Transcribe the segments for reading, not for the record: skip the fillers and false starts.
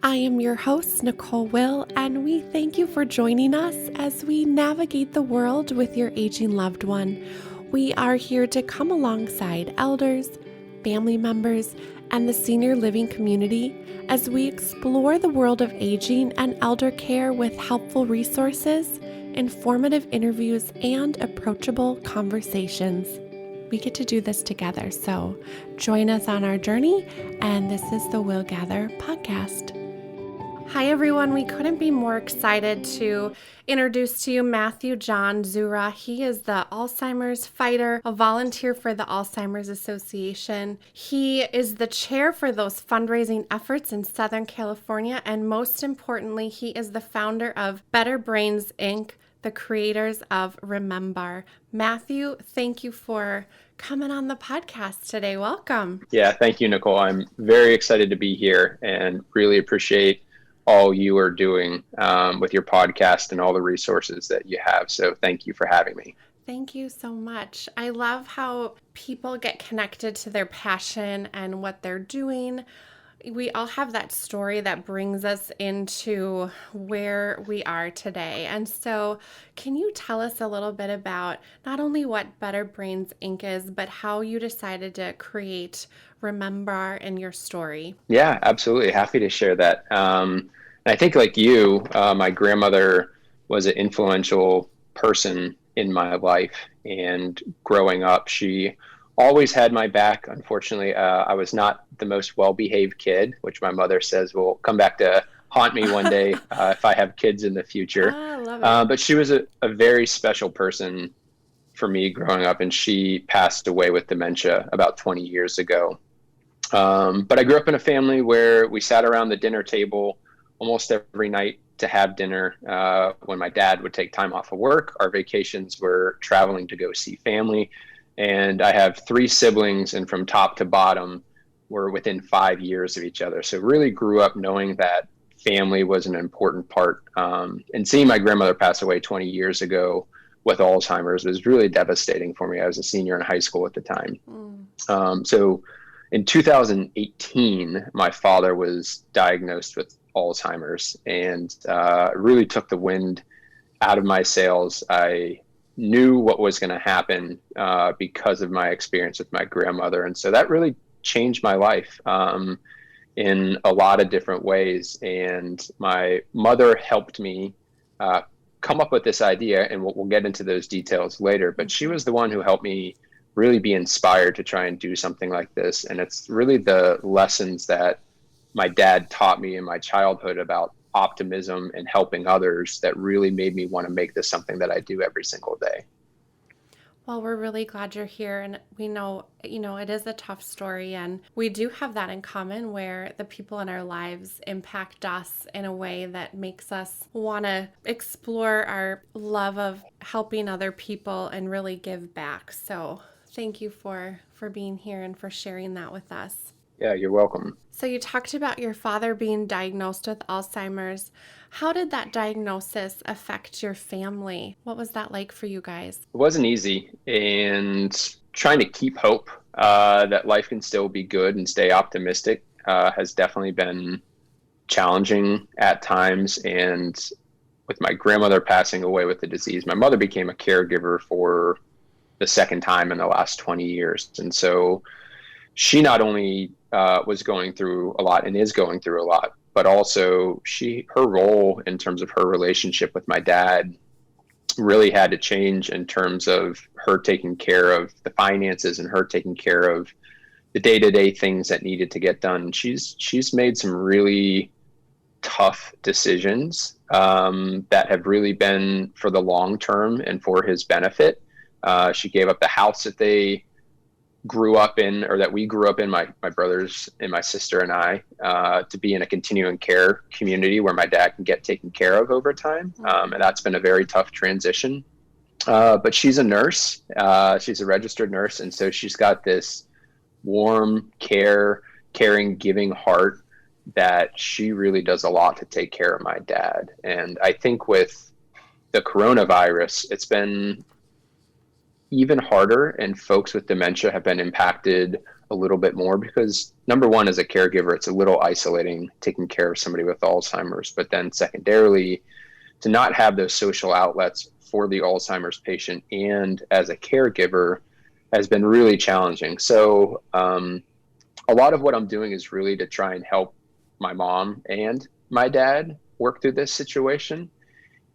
I am your host, Nicole Will, and we thank you for joining us as we navigate the world with your aging loved one. We are here to come alongside elders, family members, and the senior living community as we explore the world of aging and elder care with helpful resources, informative interviews, and approachable conversations. We get to do this together, so join us on our journey, and this is the willGather podcast. Hi everyone, we couldn't be more excited to introduce to you Matthew John Zuraw. He is the Alzheimer's fighter, a volunteer for the Alzheimer's Association. He is the chair for those fundraising efforts in Southern California, and most importantly, he is the founder of Better Brains, Inc., the creators of RememBar. Matthew, thank you for coming on the podcast today. Welcome. Yeah, thank you, Nicole. I'm very excited to be here and really appreciate all you are doing with your podcast and all the resources that you have. So thank you for having me. Thank you so much. I love how people get connected to their passion and what they're doing. We all have that story that brings us into where we are today. And so can you tell us a little bit about not only what Better Brains Inc. is, but how you decided to create RememBar and your story? Yeah, absolutely. Happy to share that. I think like you, my grandmother was an influential person in my life. And growing up, she always had my back. Unfortunately, I was not the most well-behaved kid, which my mother says will come back to haunt me one day if I have kids in the future. I love it. But she was a very special person for me growing up, and she passed away with dementia about 20 years ago. But I grew up in a family where we sat around the dinner table almost every night to have dinner. When my dad would take time off of work, our vacations were traveling to go see family. And I have 3 siblings, and from top to bottom, we're within 5 years of each other. So really grew up knowing that family was an important part. And seeing my grandmother pass away 20 years ago with Alzheimer's was really devastating for me. I was a senior in high school at the time. So in 2018, my father was diagnosed with Alzheimer's, and really took the wind out of my sails. I knew what was going to happen because of my experience with my grandmother. And so that really changed my life in a lot of different ways. And my mother helped me come up with this idea, and we'll get into those details later. But she was the one who helped me really be inspired to try and do something like this. And it's really the lessons that my dad taught me in my childhood about optimism and helping others that really made me want to make this something that I do every single day. Well, we're really glad you're here, and we know, it is a tough story, and we do have that in common where the people in our lives impact us in a way that makes us want to explore our love of helping other people and really give back. So thank you for being here and for sharing that with us. Yeah, you're welcome. So you talked about your father being diagnosed with Alzheimer's. How did that diagnosis affect your family? What was that like for you guys? It wasn't easy, and trying to keep hope that life can still be good and stay optimistic has definitely been challenging at times. And with my grandmother passing away with the disease, my mother became a caregiver for the second time in the last 20 years. And so she not only was going through a lot and is going through a lot, but also her role in terms of her relationship with my dad really had to change in terms of her taking care of the finances and her taking care of the day-to-day things that needed to get done. She's made some really tough decisions that have really been for the long term and for his benefit. She gave up the house that they grew up in, or that we grew up in, my brothers and my sister and I, to be in a continuing care community where my dad can get taken care of over time. And that's been a very tough transition. But she's a nurse. She's a registered nurse. And so she's got this warm, caring, giving heart that she really does a lot to take care of my dad. And I think with the coronavirus, it's been even harder, and folks with dementia have been impacted a little bit more because number one, as a caregiver, it's a little isolating taking care of somebody with Alzheimer's, but then secondarily, to not have those social outlets for the Alzheimer's patient and as a caregiver has been really challenging. So a lot of what I'm doing is really to try and help my mom and my dad work through this situation.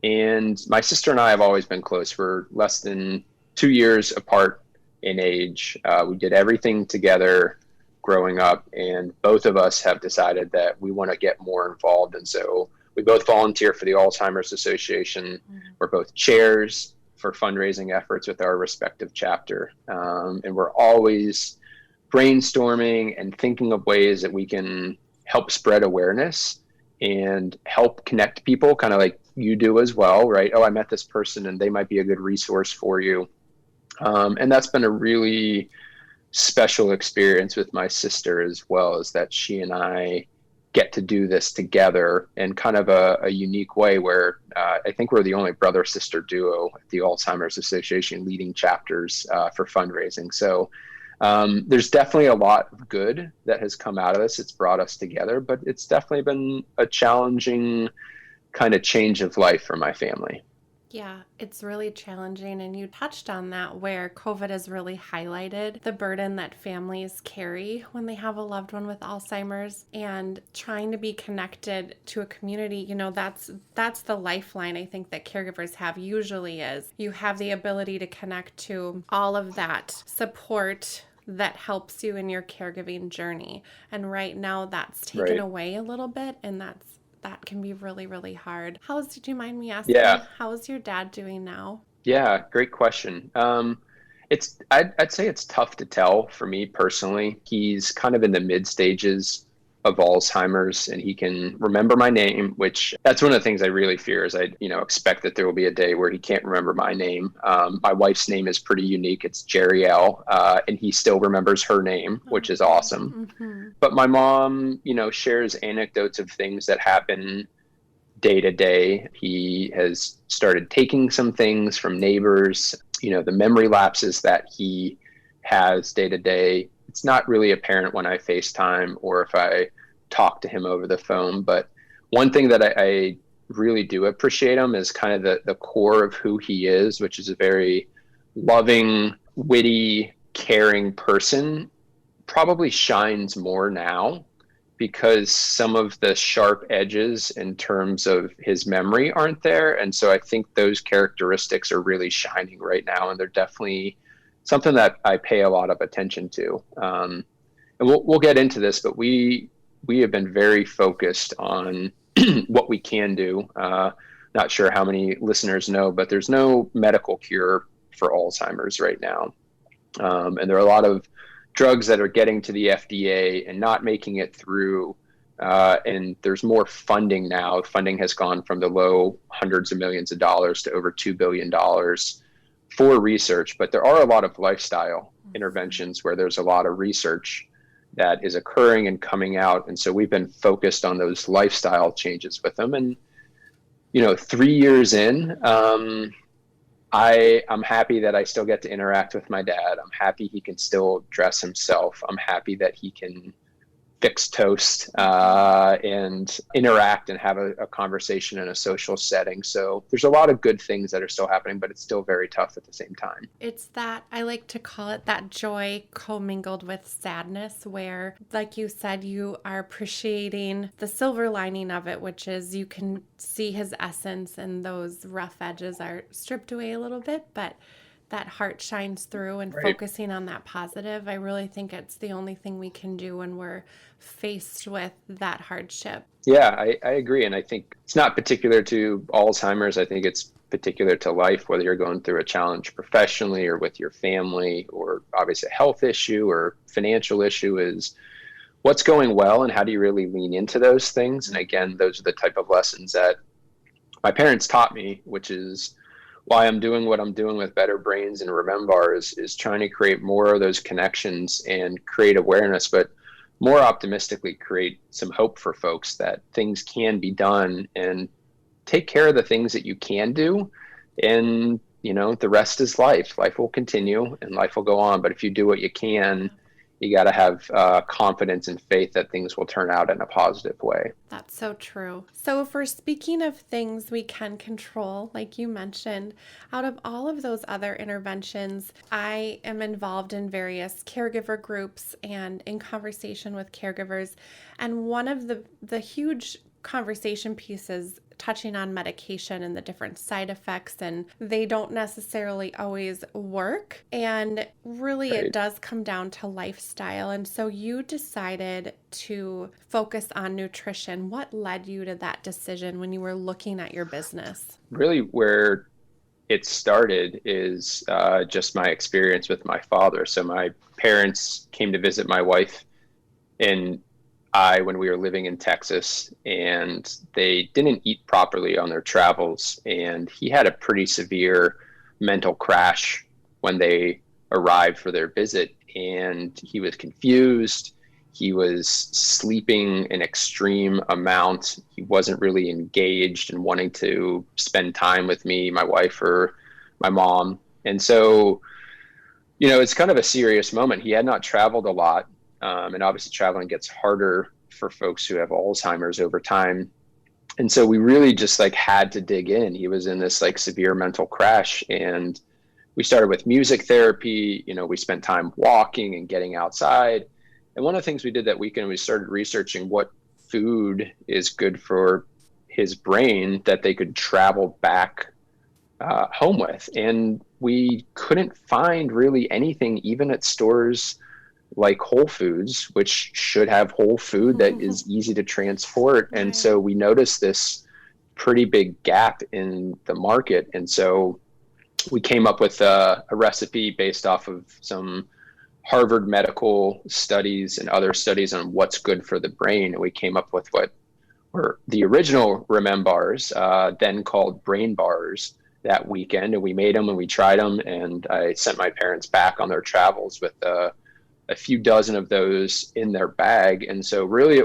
And my sister and I have always been close. We're less than 2 years apart in age. We did everything together growing up, and both of us have decided that we want to get more involved. And so we both volunteer for the Alzheimer's Association. We're both chairs for fundraising efforts with our respective chapter. And we're always brainstorming and thinking of ways that we can help spread awareness and help connect people, kind of like you do as well, right? Oh, I met this person and they might be a good resource for you. And that's been a really special experience with my sister as well, is that she and I get to do this together in kind of a unique way where I think we're the only brother-sister duo at the Alzheimer's Association leading chapters for fundraising. So there's definitely a lot of good that has come out of this. It's brought us together, but it's definitely been a challenging kind of change of life for my family. Yeah, it's really challenging. And you touched on that, where COVID has really highlighted the burden that families carry when they have a loved one with Alzheimer's, and trying to be connected to a community. You know, that's the lifeline I think that caregivers have usually, is you have the ability to connect to all of that support that helps you in your caregiving journey. And right now that's taken away a little bit, and that can be really, really hard. Do you mind me asking? Yeah. How is your dad doing now? Yeah, great question. I'd say it's tough to tell for me personally. He's kind of in the mid stages of Alzheimer's, and he can remember my name, which that's one of the things I really fear, is I expect that there will be a day where he can't remember my name. My wife's name is pretty unique. It's Jeriel, and he still remembers her name, which is awesome. Mm-hmm. But my mom, shares anecdotes of things that happen day to day. He has started taking some things from neighbors, the memory lapses that he has day to day. It's not really apparent when I FaceTime or if I talk to him over the phone. But one thing that I really do appreciate him is kind of the core of who he is, which is a very loving, witty, caring person. Probably shines more now because some of the sharp edges in terms of his memory aren't there. And so I think those characteristics are really shining right now. And they're definitely something that I pay a lot of attention to. And we'll get into this, but we have been very focused on what we can do. Not sure how many listeners know, but there's no medical cure for Alzheimer's right now. And there are a lot of drugs that are getting to the FDA and not making it through. And there's more funding now. Funding has gone from the low hundreds of millions of dollars to over $2 billion for research. But there are a lot of lifestyle interventions where there's a lot of research that is occurring and coming out. And so we've been focused on those lifestyle changes with them. And, 3 years in, I'm happy that I still get to interact with my dad. I'm happy he can still dress himself. I'm happy that he can fix toast and interact and have a conversation in a social setting. So there's a lot of good things that are still happening, but it's still very tough at the same time. It's that, I like to call it that joy commingled with sadness, where, like you said, you are appreciating the silver lining of it, which is you can see his essence and those rough edges are stripped away a little bit, but that heart shines through, and focusing on that positive. I really think it's the only thing we can do when we're faced with that hardship. Yeah, I agree. And I think it's not particular to Alzheimer's. I think it's particular to life, whether you're going through a challenge professionally or with your family, or obviously a health issue or financial issue, is what's going well and how do you really lean into those things. And again, those are the type of lessons that my parents taught me, which is why I'm doing what I'm doing with Better Brains and RememBar is trying to create more of those connections and create awareness, but more optimistically create some hope for folks that things can be done, and take care of the things that you can do. And, the rest is life. Life will continue and life will go on. But if you do what you can, you got to have confidence and faith that things will turn out in a positive way. That's so true. So, if we're speaking of things we can control, like you mentioned, out of all of those other interventions, I am involved in various caregiver groups and in conversation with caregivers. And one of the huge conversation pieces touching on medication and the different side effects, and they don't necessarily always work. And really, it Right. does come down to lifestyle. And so you decided to focus on nutrition. What led you to that decision when you were looking at your business? Really, where it started is just my experience with my father. So my parents came to visit my wife and I when we were living in Texas, and they didn't eat properly on their travels. And he had a pretty severe mental crash when they arrived for their visit, and he was confused. He was sleeping an extreme amount. He wasn't really engaged and wanting to spend time with me, my wife, or my mom. And so, it's kind of a serious moment. He had not traveled a lot. And obviously traveling gets harder for folks who have Alzheimer's over time. And so we really just like had to dig in. He was in this like severe mental crash, and we started with music therapy. We spent time walking and getting outside. And one of the things we did that weekend, we started researching what food is good for his brain that they could travel back home with. And we couldn't find really anything, even at stores like Whole Foods, which should have whole food that is easy to transport. And Right. so we noticed this pretty big gap in the market. And so we came up with a recipe based off of some Harvard medical studies and other studies on what's good for the brain. And we came up with what were the original RememBars, then called Brain Bars, that weekend. And we made them and we tried them. And I sent my parents back on their travels with a few dozen of those in their bag. And so really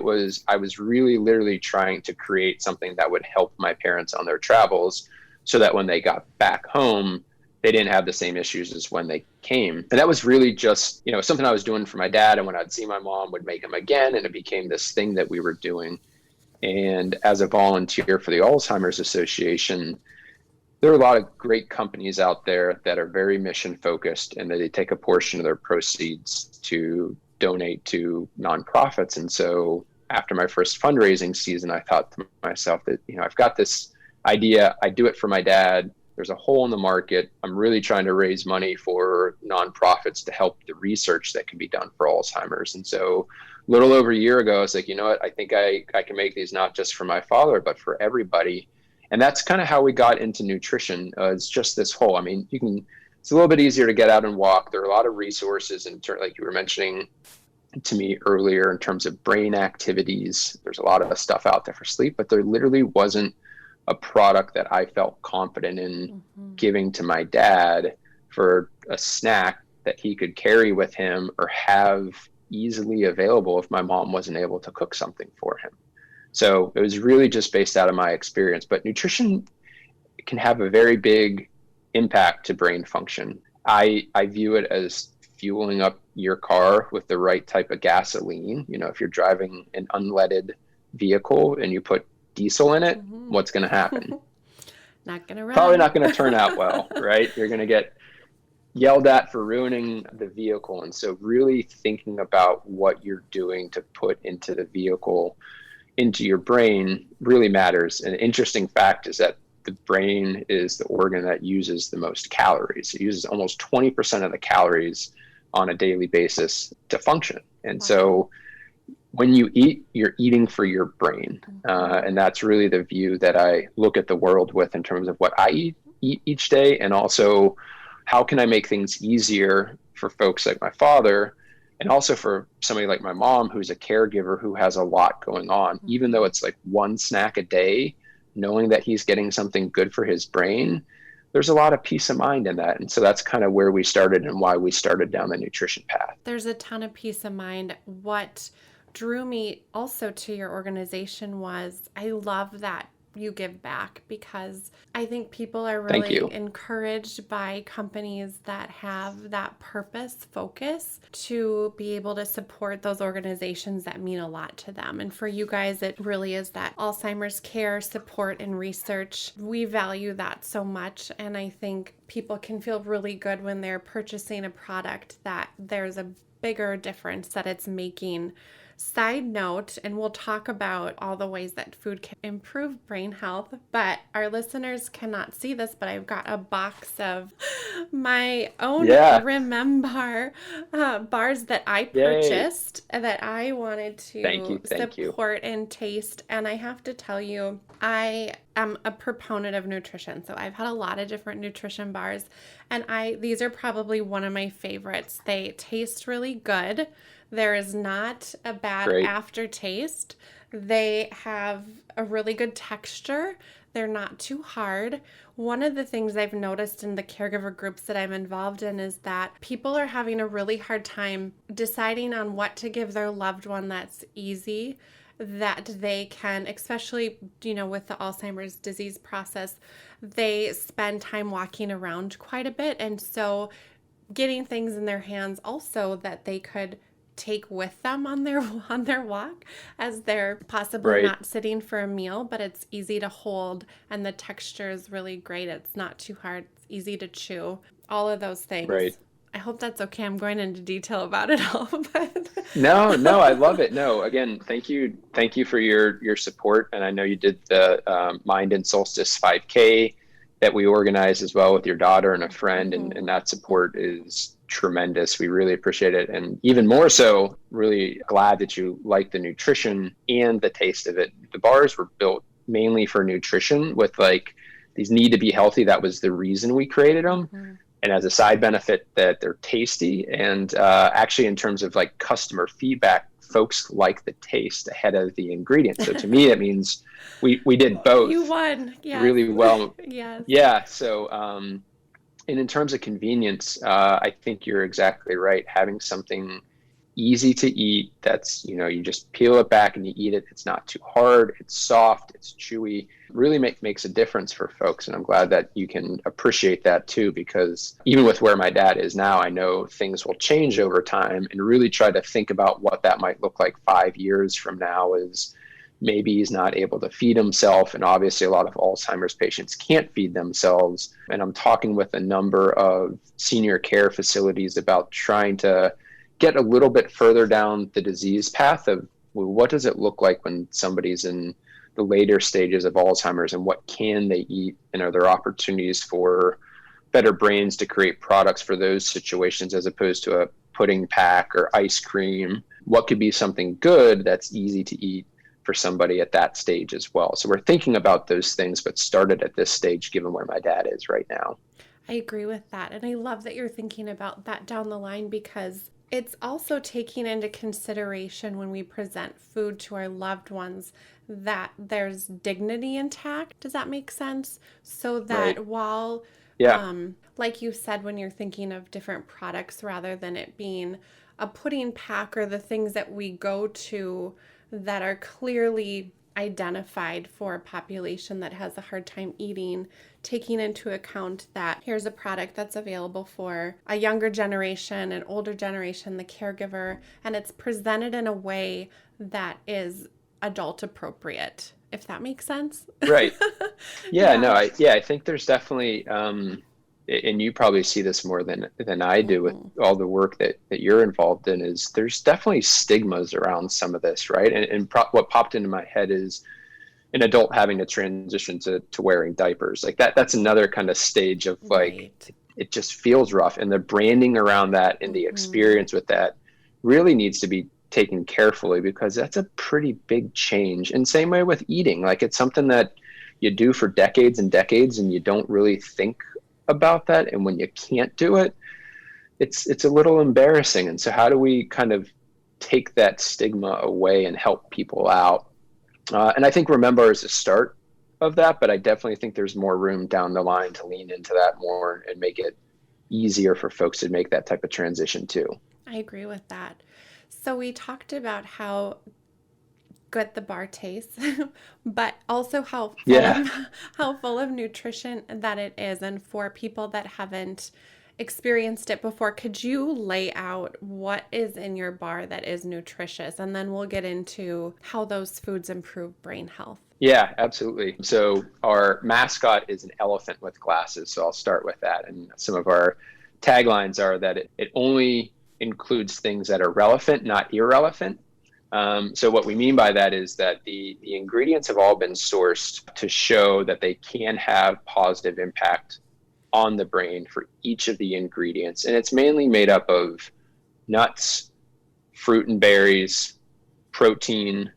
I was really literally trying to create something that would help my parents on their travels so that when they got back home, they didn't have the same issues as when they came. And that was really just, something I was doing for my dad. And when I'd see my mom, would make him again. And it became this thing that we were doing. And as a volunteer for the Alzheimer's Association, there are a lot of great companies out there that are very mission focused, and that they take a portion of their proceeds to donate to nonprofits. And so after my first fundraising season, I thought to myself that, I've got this idea. I do it for my dad. There's a hole in the market. I'm really trying to raise money for nonprofits to help the research that can be done for Alzheimer's. And so a little over a year ago, I was like, you know what, I think I can make these not just for my father, but for everybody. And that's kind of how we got into nutrition. It's just this whole, it's a little bit easier to get out and walk. There are a lot of resources, like you were mentioning to me earlier, in terms of brain activities. There's a lot of stuff out there for sleep, but there literally wasn't a product that I felt confident in giving to my dad for a snack that he could carry with him or have easily available if my mom wasn't able to cook something for him. So it was really just based out of my experience. But nutrition can have a very big impact to brain function. I view it as fueling up your car with the right type of gasoline. If you're driving an unleaded vehicle and you put diesel in it, what's going to happen? Not going to run. Probably not going to turn out well, right? You're going to get yelled at for ruining the vehicle. And so really thinking about what you're doing to put into the vehicle, into your brain, really matters. An interesting fact is that the brain is the organ that uses the most calories. It uses almost 20% of the calories on a daily basis to function. And so when you eat, you're eating for your brain. And that's really the view that I look at the world with, in terms of what I eat each day. And also, how can I make things easier for folks like my father, and also for somebody like my mom, who's a caregiver who has a lot going on. Even though it's like one snack a day, knowing that he's getting something good for his brain, there's a lot of peace of mind in that. And so that's kind of where we started and why we started down the nutrition path. There's a ton of peace of mind. What drew me also to your organization was, I love that you give back, because I think people are Thank really you. encouraged by companies that have that purpose focus to be able to support those organizations that mean a lot to them. And for you guys, it really is that Alzheimer's care, support, and research. We value that so much. And I think people can feel really good when they're purchasing a product that there's a bigger difference that it's making. Side note, and we'll talk about all the ways that food can improve brain health, but our listeners cannot see this, but I've got a box of my own Yeah. RememBar bars that I Yay. purchased that I wanted Thank to you. Thank you. support and taste. And I have to tell you, I am a proponent of nutrition. So I've had a lot of different nutrition bars, and these are probably one of my favorites. They taste really good. There is not a bad Great. aftertaste. They have a really good texture. They're not too hard. One of the things I've noticed in the caregiver groups that I'm involved in is that people are having a really hard time deciding on what to give their loved one that's easy, that they can, especially, with the Alzheimer's disease process, they spend time walking around quite a bit. And so getting things in their hands also that they could take with them on their walk, as they're possibly Right. not sitting for a meal, but it's easy to hold and the texture is really great. It's not too hard. It's easy to chew. All of those things. Right. I hope that's okay. I'm going into detail about it all, but No, no, I love it. No, again, thank you. Thank you for your support. And I know you did the Mind and Solstice 5K that we organized as well with your daughter and a friend. And that support is tremendous. We really appreciate it. And even more so, really glad that you like the nutrition and the taste of it. The bars were built mainly for nutrition with these need to be healthy. That was the reason we created them. And as a side benefit, that they're tasty. And actually, in terms of customer feedback, folks like the taste ahead of the ingredients. So to me, it means we did both. You won. Yes. Really well. Yes. Yeah. So, and in terms of convenience, I think you're exactly right. Having something easy to eat that's, you just peel it back and you eat it. It's not too hard. It's soft. It's chewy. Really makes a difference for folks. And I'm glad that you can appreciate that too, because even with where my dad is now, I know things will change over time, and really try to think about what that might look like 5 years from now. Is maybe he's not able to feed himself. And obviously a lot of Alzheimer's patients can't feed themselves. And I'm talking with a number of senior care facilities about trying to get a little bit further down the disease path of, well, what does it look like when somebody's in the later stages of Alzheimer's, and what can they eat? And are there opportunities for Better Brains to create products for those situations, as opposed to a pudding pack or ice cream? What could be something good that's easy to eat for somebody at that stage as well? So we're thinking about those things, but started at this stage, given where my dad is right now. I agree with that. And I love that you're thinking about that down the line, because it's also taking into consideration when we present food to our loved ones that there's dignity intact. Does that make sense? So that Right. while, Yeah. like you said, when you're thinking of different products, rather than it being a pudding pack or the things that we go to that are clearly identified for a population that has a hard time eating, taking into account that here's a product that's available for a younger generation, an older generation, the caregiver, and it's presented in a way that is adult appropriate, if that makes sense. Right. Yeah, Yeah. no, I think there's definitely, and you probably see this more than I do with all the work that you're involved in, is there's definitely stigmas around some of this, right? And what popped into my head is an adult having to transition to wearing diapers. That's another kind of stage of Right. it just feels rough. And the branding around that and the experience with that really needs to be taken carefully, because that's a pretty big change. And same way with eating, it's something that you do for decades and decades, and you don't really think about that. And when you can't do it, it's a little embarrassing. And so how do we kind of take that stigma away and help people out? And I think RememBar is a start of that, but I definitely think there's more room down the line to lean into that more and make it easier for folks to make that type of transition too. I agree with that. So we talked about how good the bar tastes, but also Yeah. how full of nutrition that it is. And for people that haven't experienced it before, could you lay out what is in your bar that is nutritious? And then we'll get into how those foods improve brain health. Yeah, absolutely. So our mascot is an elephant with glasses. So I'll start with that. And some of our taglines are that it only includes things that are relevant, not irrelevant. So what we mean by that is that the ingredients have all been sourced to show that they can have positive impact on the brain for each of the ingredients. And it's mainly made up of nuts, fruit and berries, protein,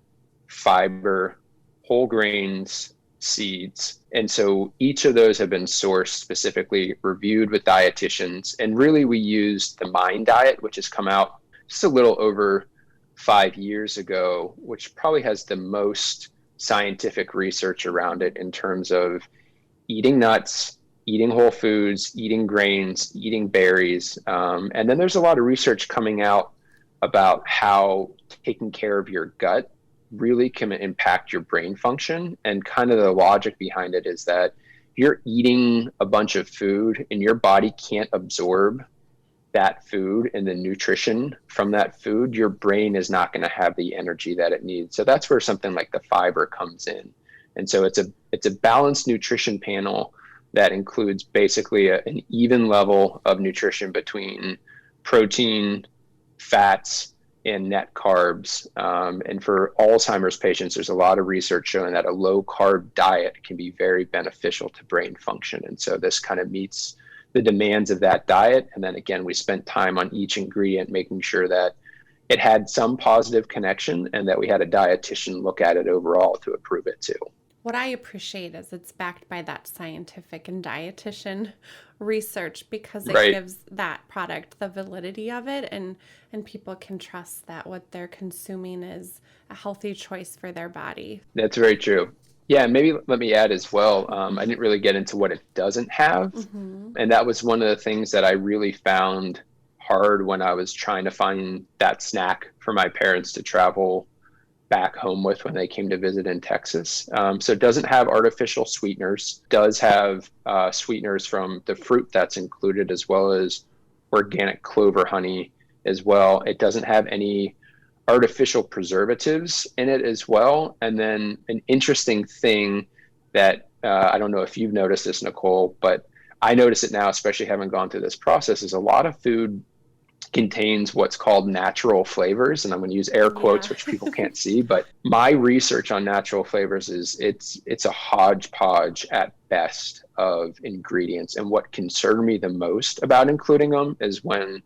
fiber, whole grains, seeds. And so each of those have been sourced specifically, reviewed with dietitians. And really, we used the Mind Diet, which has come out just a little over 5 years ago, which probably has the most scientific research around it in terms of eating nuts, eating whole foods, eating grains, eating berries. And then there's a lot of research coming out about how taking care of your gut really can impact your brain function. And kind of the logic behind it is that you're eating a bunch of food and your body can't absorb that food and the nutrition from that food, your brain is not going to have the energy that it needs. So that's where something like the fiber comes in. And so it's a balanced nutrition panel that includes basically an even level of nutrition between protein, fats, and net carbs. And for Alzheimer's patients, there's a lot of research showing that a low carb diet can be very beneficial to brain function. And so this kind of meets the demands of that diet. And then again, we spent time on each ingredient, making sure that it had some positive connection and that we had a dietitian look at it overall to approve it too. What I appreciate is it's backed by that scientific and dietitian research, because it Right. gives that product the validity of it, and people can trust that what they're consuming is a healthy choice for their body. That's very true. Yeah, maybe let me add as well. I didn't really get into what it doesn't have. Mm-hmm. And that was one of the things that I really found hard when I was trying to find that snack for my parents to travel back home with when they came to visit in Texas. So it doesn't have artificial sweeteners, does have sweeteners from the fruit that's included, as well as organic clover honey as well. It doesn't have any artificial preservatives in it as well. And then an interesting thing that I don't know if you've noticed this, Nicole, but I notice it now, especially having gone through this process, is a lot of food contains what's called natural flavors. And I'm going to use air quotes, Yeah. which people can't see, but my research on natural flavors is it's a hodgepodge at best of ingredients. And what concerned me the most about including them is when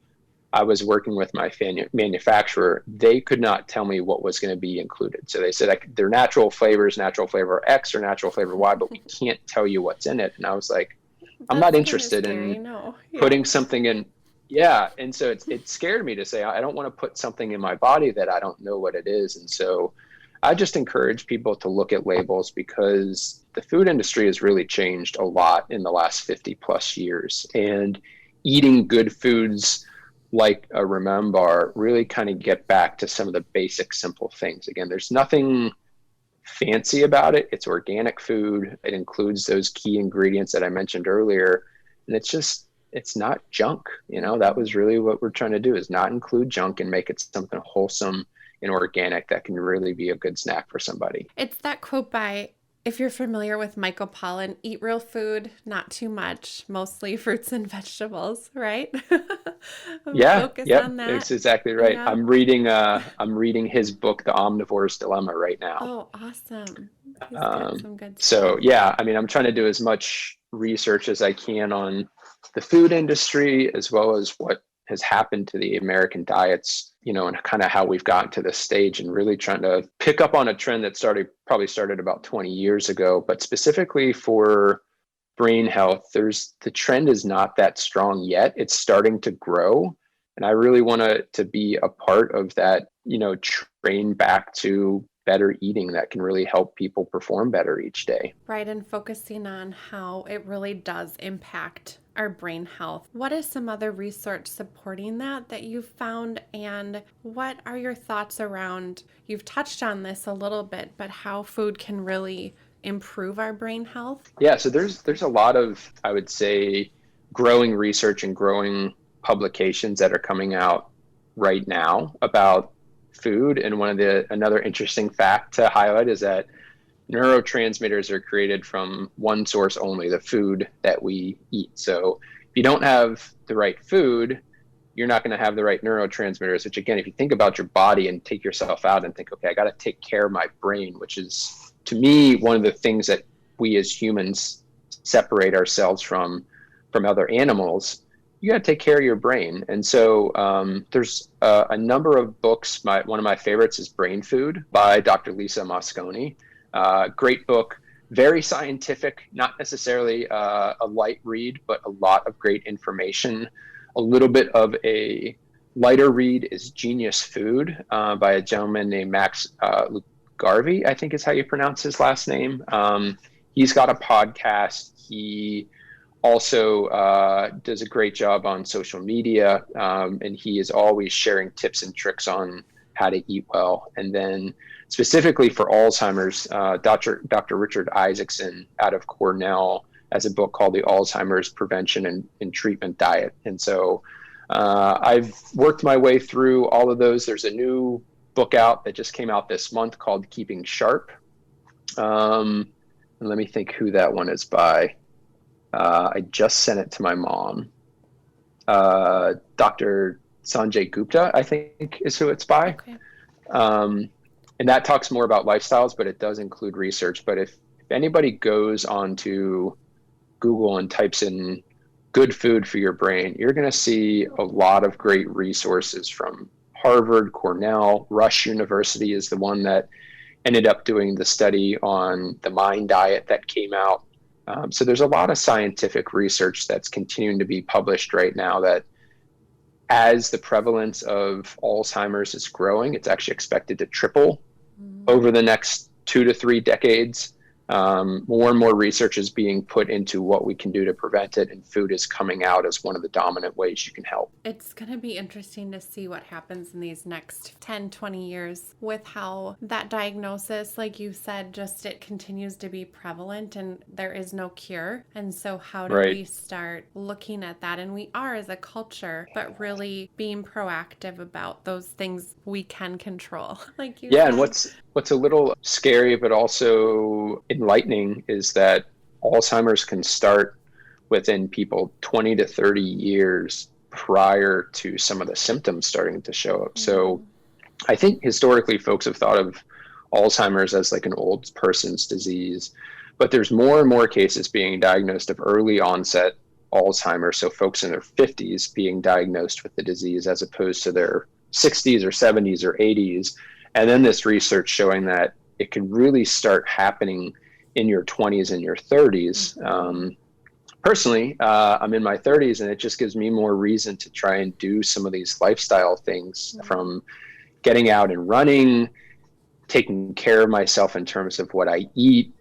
I was working with my manufacturer, they could not tell me what was going to be included. So they said, they're natural flavors, natural flavor X or natural flavor Y, but we can't tell you what's in it. And I was like, I'm not That's kind of interested scary. in No. Yeah. putting something in. Yeah. And so it scared me to say, I don't want to put something in my body that I don't know what it is. And so I just encourage people to look at labels, because the food industry has really changed a lot in the last 50 plus years. And eating good foods like a RememBar really kind of get back to some of the basic, simple things. Again, there's nothing fancy about it. It's organic food. It includes those key ingredients that I mentioned earlier. And it's not junk. That was really what we're trying to do, is not include junk and make it something wholesome and organic that can really be a good snack for somebody. It's that quote by, if you're familiar with Michael Pollan, eat real food, not too much, mostly fruits and vegetables, right? Yeah, Focus yep, on that. it's exactly right. Yeah. I'm reading his book, The Omnivore's Dilemma, right now. Oh, awesome. He's got some good So stuff. yeah, I mean, I'm trying to do as much research as I can on the food industry, as well as what has happened to the American diets, and kind of how we've gotten to this stage, and really trying to pick up on a trend that probably started about 20 years ago, but specifically for brain health, the trend is not that strong yet. It's starting to grow. And I really want to be a part of that, train back to better eating that can really help people perform better each day. Right. And focusing on how it really does impact our brain health. What is some other research supporting that you've found? And what are your thoughts around, you've touched on this a little bit, but how food can really improve our brain health? Yeah, so there's a lot of, I would say, growing research and growing publications that are coming out right now about food. And another interesting fact to highlight is that neurotransmitters are created from one source only, the food that we eat. So if you don't have the right food, you're not going to have the right neurotransmitters, which again, if you think about your body and take yourself out and think, okay, I got to take care of my brain, which is to me one of the things that we as humans separate ourselves from other animals. You got to take care of your brain. And so there's a number of books. One of my favorites is Brain Food by Dr. Lisa Mosconi. Great book, very scientific, not necessarily a light read, but a lot of great information. A little bit of a lighter read is Genius Food by a gentleman named Max Garvey, I think is how you pronounce his last name. He's got a podcast. He also does a great job on social media, and he is always sharing tips and tricks on how to eat well. And then specifically for Alzheimer's, Dr. Richard Isaacson out of Cornell has a book called The Alzheimer's Prevention and Treatment Diet. And so I've worked my way through all of those. There's a new book out that just came out this month called Keeping Sharp. And let me think who that one is by. I just sent it to my mom. Dr. Sanjay Gupta, I think, is who it's by. Okay. And that talks more about lifestyles, but it does include research. But if anybody goes onto Google and types in good food for your brain, you're going to see a lot of great resources from Harvard, Cornell. Rush University is the one that ended up doing the study on the Mind diet that came out. So there's a lot of scientific research that's continuing to be published right now that as the prevalence of Alzheimer's is growing, it's actually expected to triple over the next 2 to 3 decades. More and more research is being put into what we can do to prevent it, and food is coming out as one of the dominant ways you can help. It's going to be interesting to see what happens in these next 10, 20 years with how that diagnosis, like you said, just it continues to be prevalent and there is no cure. And so how do we start looking at that? And we are as a culture, but really being proactive about those things we can control. Like you said. And what's a little scary, but also enlightening is that Alzheimer's can start within people 20 to 30 years prior to some of the symptoms starting to show up. So I think historically folks have thought of Alzheimer's as like an old person's disease, but there's more and more cases being diagnosed of early onset Alzheimer's. So folks in their 50s being diagnosed with the disease as opposed to their 60s or 70s or 80s. And then this research showing that it can really start happening in your 20s and your 30s. Personally, I'm in my 30s, and it just gives me more reason to try and do some of these lifestyle things, from getting out and running, taking care of myself in terms of what I eat,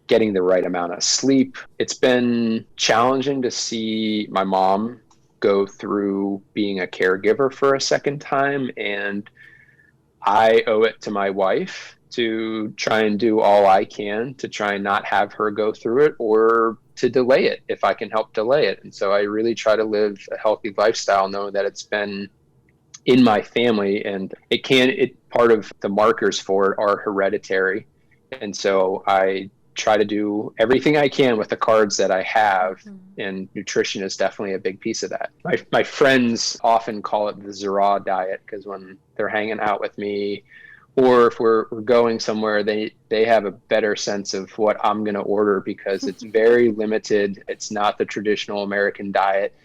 getting the right amount of sleep. It's been challenging to see my mom go through being a caregiver for a second time, and I owe it to my wife to try and do all I can to try and not have her go through it, or to delay it if I can help delay it. And so I really try to live a healthy lifestyle, knowing that it's been in my family, and part of the markers for it are hereditary. And so I try to do everything I can with the cards that I have, and nutrition is definitely a big piece of that. My friends often call it the Zuraw diet, because when they're hanging out with me, or if we're going somewhere, they have a better sense of what I'm going to order, because it's very limited. It's not the traditional American diet.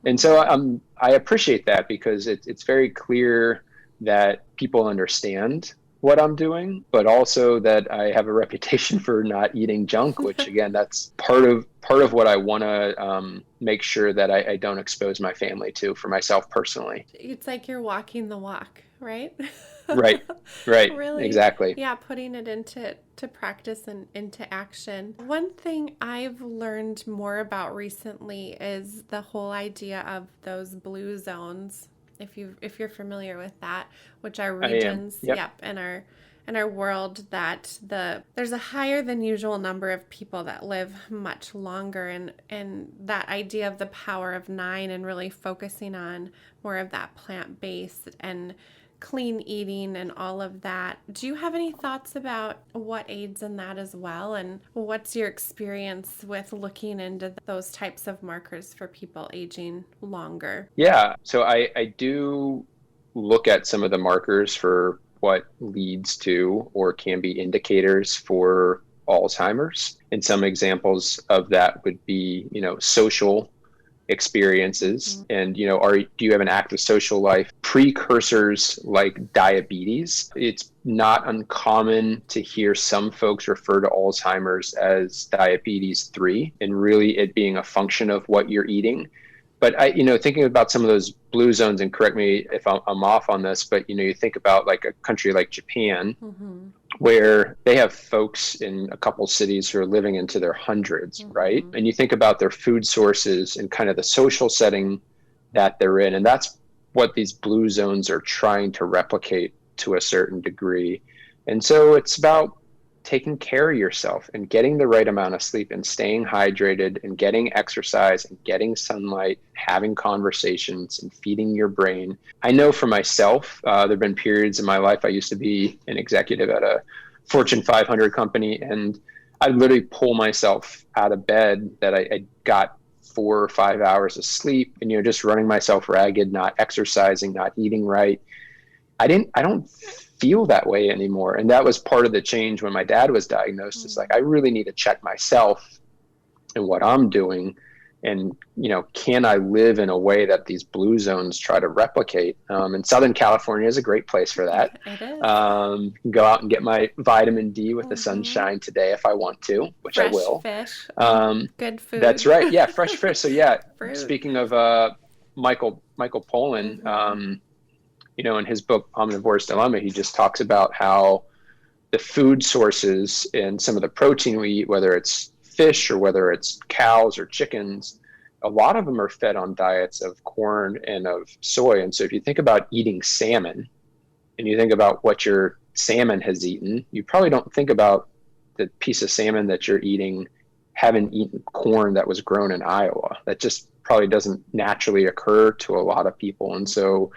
And so I appreciate that, because it's very clear that people understand what I'm doing, but also that I have a reputation for not eating junk, which again, that's part of what I want to make sure that I don't expose my family to, for myself personally. It's like you're walking the walk, right? Right. Right. Really, Exactly. yeah, putting it into practice and into action. One thing I've learned more about recently is the whole idea of those blue zones. If you're familiar with that, which are I am. regions, Yep. yep, in our world that there's a higher than usual number of people that live much longer, and that idea of the power of nine and really focusing on more of that plant-based and clean eating and all of that. Do you have any thoughts about what aids in that as well? And what's your experience with looking into those types of markers for people aging longer? Yeah. So I do look at some of the markers for what leads to or can be indicators for Alzheimer's. And some examples of that would be, social experiences, and do you have an active social life? Precursors like diabetes. It's not uncommon to hear some folks refer to Alzheimer's as diabetes 3, and really it being a function of what you're eating. But thinking about some of those blue zones, and correct me if I'm off on this, but you think about like a country like Japan, Mm-hmm. where they have folks in a couple cities who are living into their hundreds, right? Mm-hmm. And you think about their food sources and kind of the social setting that they're in, and that's what these blue zones are trying to replicate to a certain degree. And so it's about taking care of yourself and getting the right amount of sleep and staying hydrated and getting exercise and getting sunlight, having conversations and feeding your brain. I know for myself, there have been periods in my life. I used to be an executive at a Fortune 500 company, and I literally pull myself out of bed that I got 4 or 5 hours of sleep, and just running myself ragged, not exercising, not eating right. I don't feel that way anymore. And that was part of the change when my dad was diagnosed. It's like, I really need to check myself and what I'm doing. And, can I live in a way that these blue zones try to replicate? And Southern California is a great place for that. It is. Go out and get my vitamin D with the Mm-hmm. sunshine today if I want to, which I Fresh will. fish, good That's food, right. Yeah, fresh fish. So yeah, fruit. speaking of Michael Pollan, Mm-hmm. in his book Omnivore's Dilemma, he just talks about how the food sources and some of the protein we eat, whether it's fish or whether it's cows or chickens, a lot of them are fed on diets of corn and of soy. And so if you think about eating salmon and you think about what your salmon has eaten, you probably don't think about the piece of salmon that you're eating having eaten corn that was grown in Iowa. That just probably doesn't naturally occur to a lot of people. And so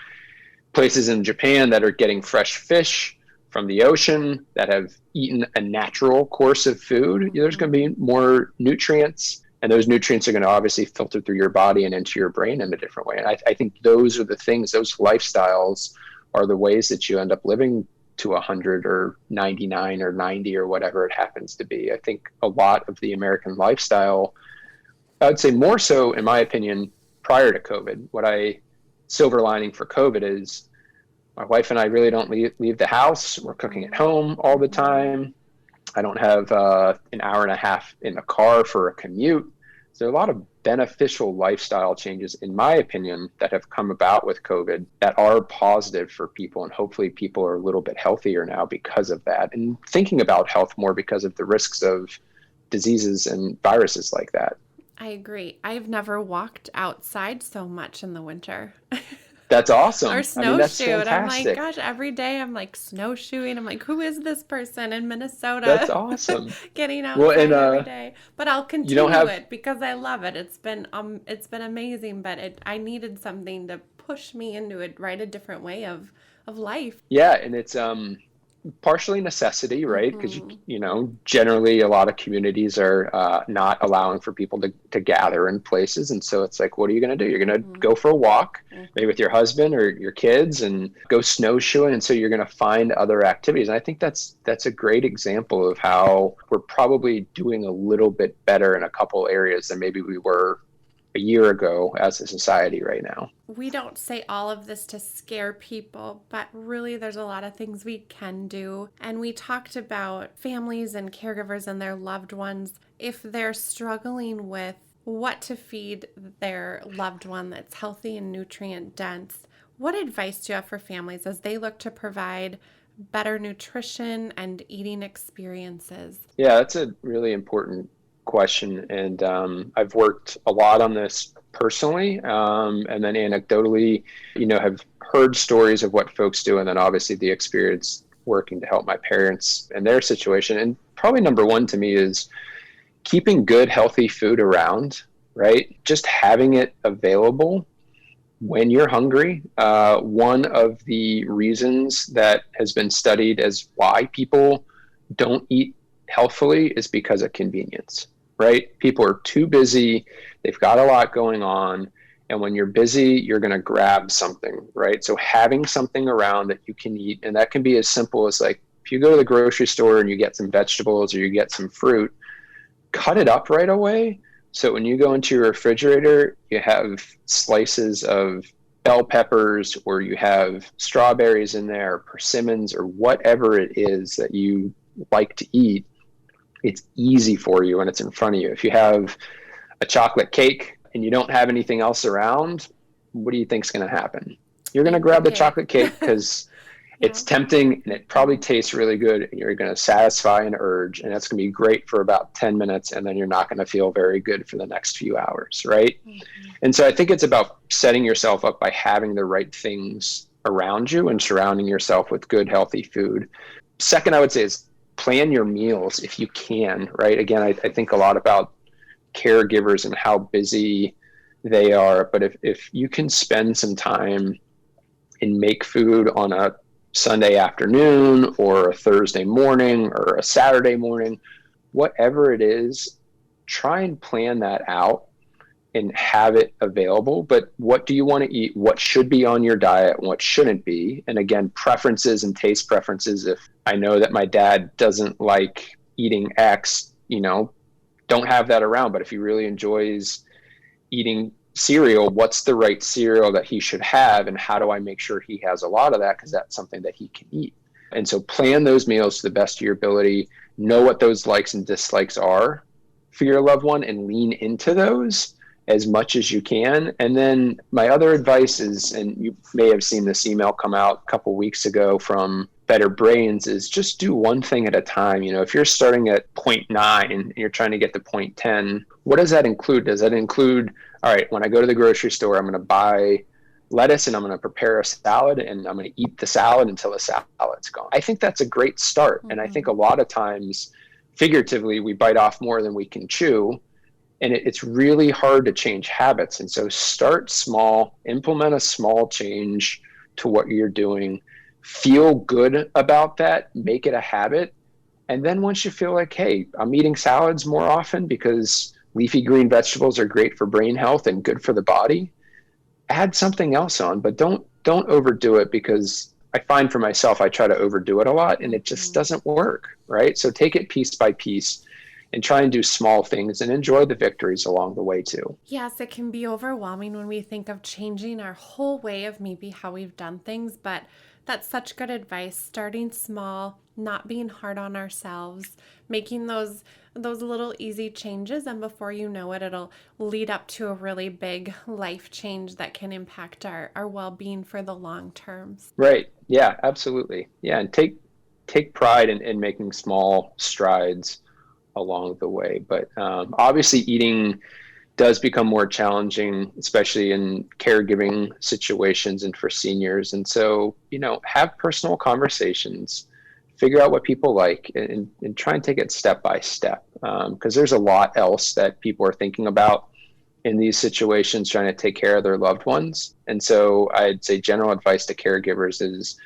places in Japan that are getting fresh fish from the ocean, that have eaten a natural course of food, there's going to be more nutrients, and those nutrients are going to obviously filter through your body and into your brain in a different way. And I think those are the things, those lifestyles are the ways that you end up living to 100 or 99 or 90 or whatever it happens to be. I think a lot of the American lifestyle, I would say more so, in my opinion, prior to COVID. What I silver lining for COVID is my wife and I really don't leave the house. We're cooking at home all the time. I don't have an hour and a half in the car for a commute. So there are a lot of beneficial lifestyle changes, in my opinion, that have come about with COVID that are positive for people. And hopefully people are a little bit healthier now because of that, and thinking about health more because of the risks of diseases and viruses like that. I agree. I've never walked outside so much in the winter. That's Or awesome. I mean, that's snowshoed. I'm like, fantastic. gosh, every day I'm like snowshoeing. I'm like, who is this person in That's Minnesota awesome. getting Well, and outside every day? But I'll you don't continue have, it because I love it. It's been amazing, but I needed something to push me into it, right? A different way of life. yeah, and it's partially necessity, right? Because Mm-hmm. generally a lot of communities are not allowing for people to gather in places, and so it's like, what are you going to do? You're going to Mm-hmm. go for a walk, maybe Mm-hmm. with your husband or your kids, and go snowshoeing, and so you're going to find other activities. And I think that's a great example of how we're probably doing a little bit better in a couple areas than maybe we were a year ago as a society right now. We don't say all of this to scare people, but really there's a lot of things we can do. And we talked about families and caregivers and their loved ones. If they're struggling with what to feed their loved one that's healthy and nutrient dense, What advice do you have for families as they look to provide better nutrition and eating experiences? Yeah, that's a really important question. And I've worked a lot on this personally, and then anecdotally, have heard stories of what folks do, and then obviously the experience working to help my parents and their situation. And probably number one to me is keeping good, healthy food around, right? Just having it available when you're hungry. One of the reasons that has been studied as why people don't eat healthfully is because of convenience, right? People are too busy. They've got a lot going on. And when you're busy, you're going to grab something, right? So having something around that you can eat, and that can be as simple as like, if you go to the grocery store and you get some vegetables or you get some fruit, cut it up right away. So when you go into your refrigerator, you have slices of bell peppers, or you have strawberries in there, or persimmons, or whatever it is that you like to eat. It's easy for you when it's in front of you. If you have a chocolate cake and you don't have anything else around, what do you think is going to happen? You're going to grab the chocolate cake because it's tempting and it probably tastes really good, and you're going to satisfy an urge, and that's going to be great for about 10 minutes, and then you're not going to feel very good for the next few hours, right? Mm-hmm. And so I think it's about setting yourself up by having the right things around you and surrounding yourself with good, healthy food. Second, I would say is plan your meals if you can, right? Again, I think a lot about caregivers and how busy they are, but if you can spend some time and make food on a Sunday afternoon or a Thursday morning or a Saturday morning, whatever it is, try and plan that out and have it available. But what do you want to eat? What should be on your diet and what shouldn't be? And again, preferences and taste preferences. If I know that my dad doesn't like eating X, don't have that around. But if he really enjoys eating cereal, what's the right cereal that he should have, and how do I make sure he has a lot of that, because that's something that he can eat. And so plan those meals to the best of your ability, know what those likes and dislikes are for your loved one, and lean into those as much as you can. And then my other advice is, and you may have seen this email come out a couple weeks ago from Better Brains, is just do one thing at a time. If you're starting at 0.9 and you're trying to get to 0.10, what does that include? Does that include, all right, when I go to the grocery store, I'm going to buy lettuce and I'm going to prepare a salad and I'm going to eat the salad until the salad's gone? I think that's a great start. Mm-hmm. And I think a lot of times, figuratively, we bite off more than we can chew. And it's really hard to change habits. And so start small, implement a small change to what you're doing, feel good about that, make it a habit. And then once you feel like, hey, I'm eating salads more often because leafy green vegetables are great for brain health and good for the body, add something else on, but don't overdo it, because I find for myself, I try to overdo it a lot and it just doesn't work, right? So take it piece by piece and try and do small things and enjoy the victories along the way too. Yes, it can be overwhelming when we think of changing our whole way of maybe how we've done things, but that's such good advice. Starting small, not being hard on ourselves, making those little easy changes, and before you know it, it'll lead up to a really big life change that can impact our well-being for the long terms. Right. Yeah, absolutely. Yeah, and take pride in making small strides along the way. But obviously eating does become more challenging, especially in caregiving situations and for seniors. And so, have personal conversations, figure out what people like, and try and take it step by step. Because there's a lot else that people are thinking about in these situations, trying to take care of their loved ones. And so I'd say general advice to caregivers is,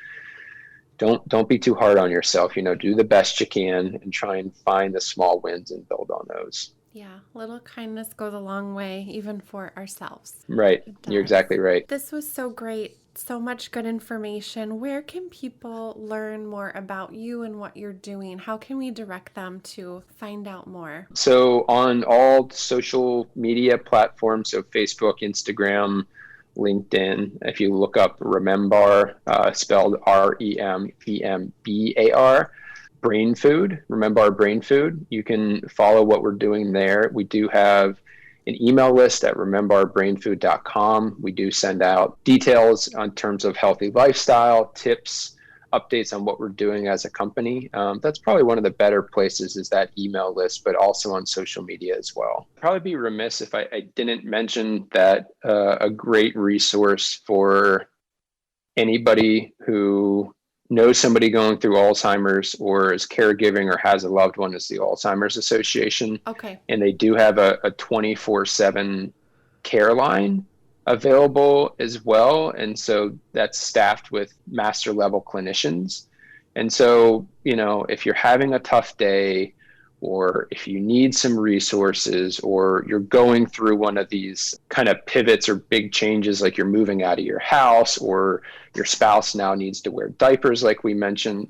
don't be too hard on yourself. Do the best you can and try and find the small wins and build on those. Yeah, little kindness goes a long way, even for ourselves. Right. You're exactly right. This was so great. So much good information. Where can people learn more about you and what you're doing? How can we direct them to find out more? So on all social media platforms, so Facebook, Instagram, LinkedIn, if you look up RememBar, spelled RememBar, Brain Food, RememBar Brain Food, you can follow what we're doing there. We do have an email list at remembarbrainfood.com. We do send out details on terms of healthy lifestyle, tips, updates on what we're doing as a company. That's probably one of the better places is that email list, but also on social media as well. I'd probably be remiss if I didn't mention that a great resource for anybody who knows somebody going through Alzheimer's or is caregiving or has a loved one is the Alzheimer's Association. Okay. And they do have a 24/7 care line available as well. And so that's staffed with master level clinicians. And so, if you're having a tough day, or if you need some resources, or you're going through one of these kind of pivots or big changes, like you're moving out of your house, or your spouse now needs to wear diapers, like we mentioned,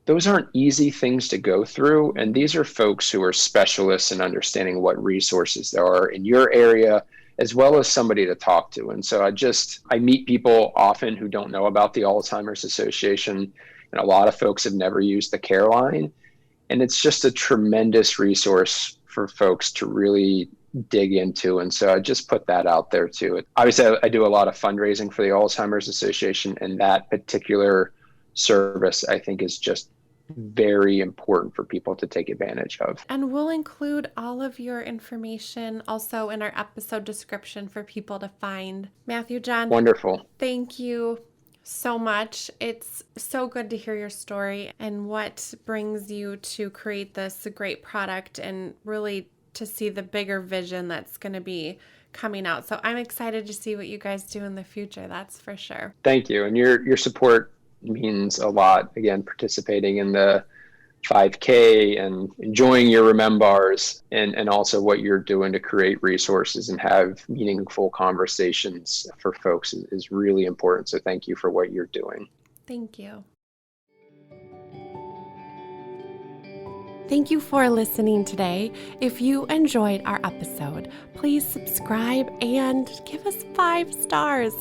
those aren't easy things to go through. And these are folks who are specialists in understanding what resources there are in your area, as well as somebody to talk to. And so I meet people often who don't know about the Alzheimer's Association, and a lot of folks have never used the care line. And it's just a tremendous resource for folks to really dig into. And so I just put that out there too. Obviously, I do a lot of fundraising for the Alzheimer's Association, and that particular service, I think, is just very important for people to take advantage of. And we'll include all of your information also in our episode description for people to find. Matthew, John. Wonderful. Thank you so much. It's so good to hear your story and what brings you to create this great product and really to see the bigger vision that's going to be coming out. So I'm excited to see what you guys do in the future. That's for sure. Thank you. And your support means a lot. Again, participating in the 5K and enjoying your RememBars, and also what you're doing to create resources and have meaningful conversations for folks is really important. So thank you for what you're doing. Thank you. Thank you for listening today. If you enjoyed our episode, please subscribe and give us 5 stars.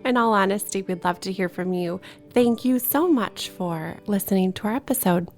In all honesty, we'd love to hear from you. Thank you so much for listening to our episode.